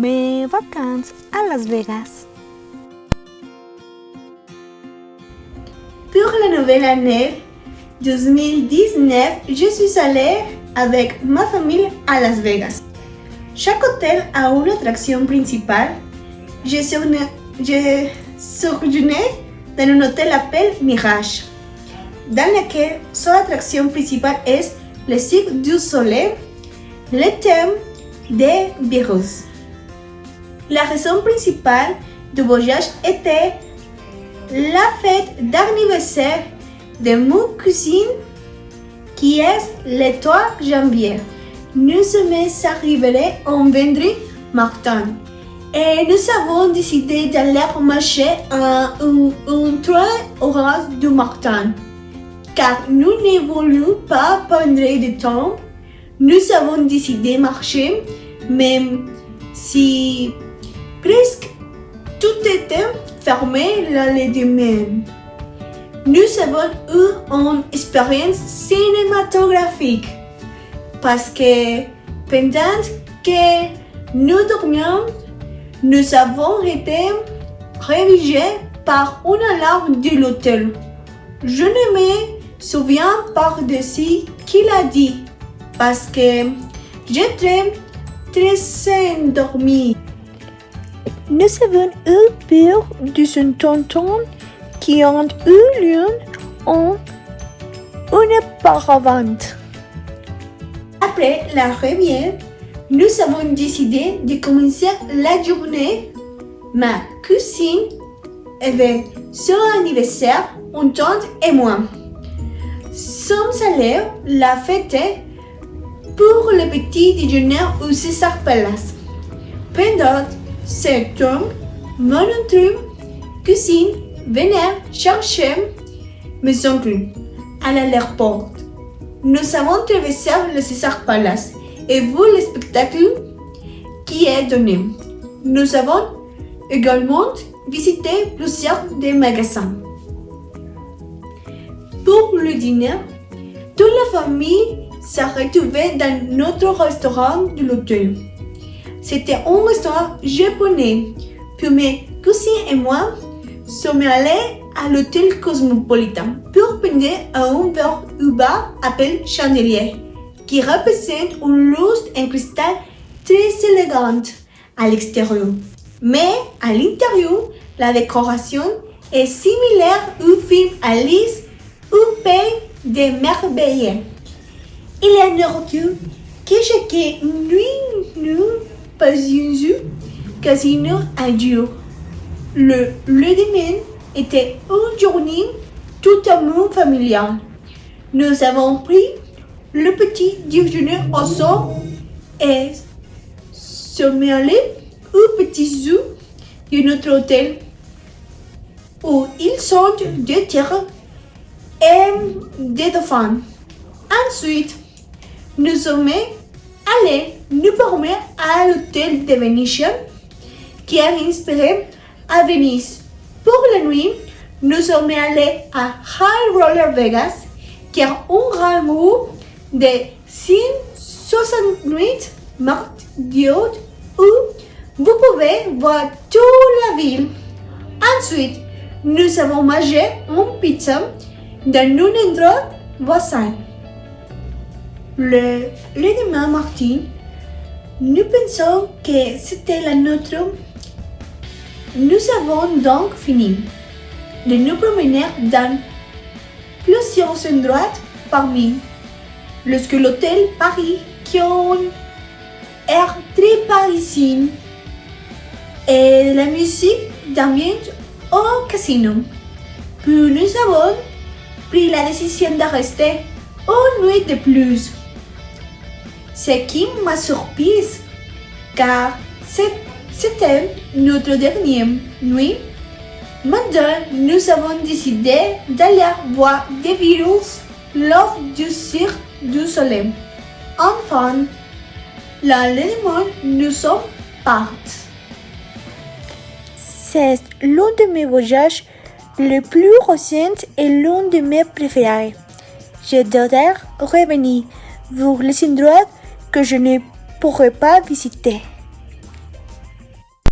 mes vacances à Las Vegas. Pour la nouvelle année 2019, je suis allée avec ma famille à Las Vegas. Chaque hôtel a une attraction principale. Je séjournais dans un hôtel appelé Mirage, dans lequel son attraction principale est le Cirque du Soleil, le thème des virus. La raison principale du voyage était la fête d'anniversaire de mon cousin qui est le 3 janvier. Nous sommes arrivés en vendredi matin et nous avons décidé d'aller marcher à 3 heures du matin. Car nous ne voulions pas prendre de temps, nous avons décidé de marcher, même si presque tout était fermé le lendemain. Nous avons eu une expérience cinématographique parce que pendant que nous dormions, nous avons été réveillés par une alarme de l'hôtel. Je ne me souviens pas de ce qu'il a dit parce que j'étais très endormie. Nous avons eu peur de ce tonton qui ont eu lieu en auparavant. Après la réveil, nous avons décidé de commencer la journée. Ma cousine avait son anniversaire, mon tante et moi. Sommes allés la fêter pour le petit déjeuner au César Palace. Pendant ce temps, mon autre cousine venait chercher mes oncles à l'aéroport. Nous avons traversé le César Palace et vu le spectacle qui est donné. Nous avons également visité plusieurs des magasins. Pour le dîner, toute la famille s'est retrouvée dans notre restaurant de l'hôtel. C'était un restaurant japonais. Puis mes cousins et moi sommes allés à l'hôtel Cosmopolitan pour prendre un verre Uba appelé Chandelier, qui représente une lustre en cristal très élégante à l'extérieur. Mais à l'intérieur, la décoration est similaire au film Alice au Pays des Merveilles. Il est nourriture que chaque nuit nous passions casino à jour. Le lendemain était une journée totalement familiale. Nous avons pris le petit déjeuner au sol et sommes allés au petit zoo de notre hôtel où ils sont des tigres et des dauphins. Ensuite, nous sommes allés nous promener à l'hôtel de Venetian qui est inspiré à Venise. Pour la nuit, nous sommes allés à High Roller Vegas qui est un grand groupe de 168 mètres de haut où vous pouvez voir toute la ville. Ensuite, nous avons mangé une pizza dans un endroit voisin. Le lendemain matin, nous pensons que c'était la nôtre. Nous avons donc fini de nous promener dans plusieurs endroits parmi l'hôtel Paris qui ont air très parisien et la musique d'ambiance au casino. Puis nous avons pris la décision de rester une nuit de plus. Ce qui m'a surprise car c'était notre dernière nuit. Maintenant, nous avons décidé d'aller voir des virus lors du Cirque du Soleil. Enfin, le lendemain, nous sommes partis. C'est l'un de mes voyages les plus récents et l'un de mes préférés. J'adorerais revenir voir les endroits que je ne pourrais pas visiter.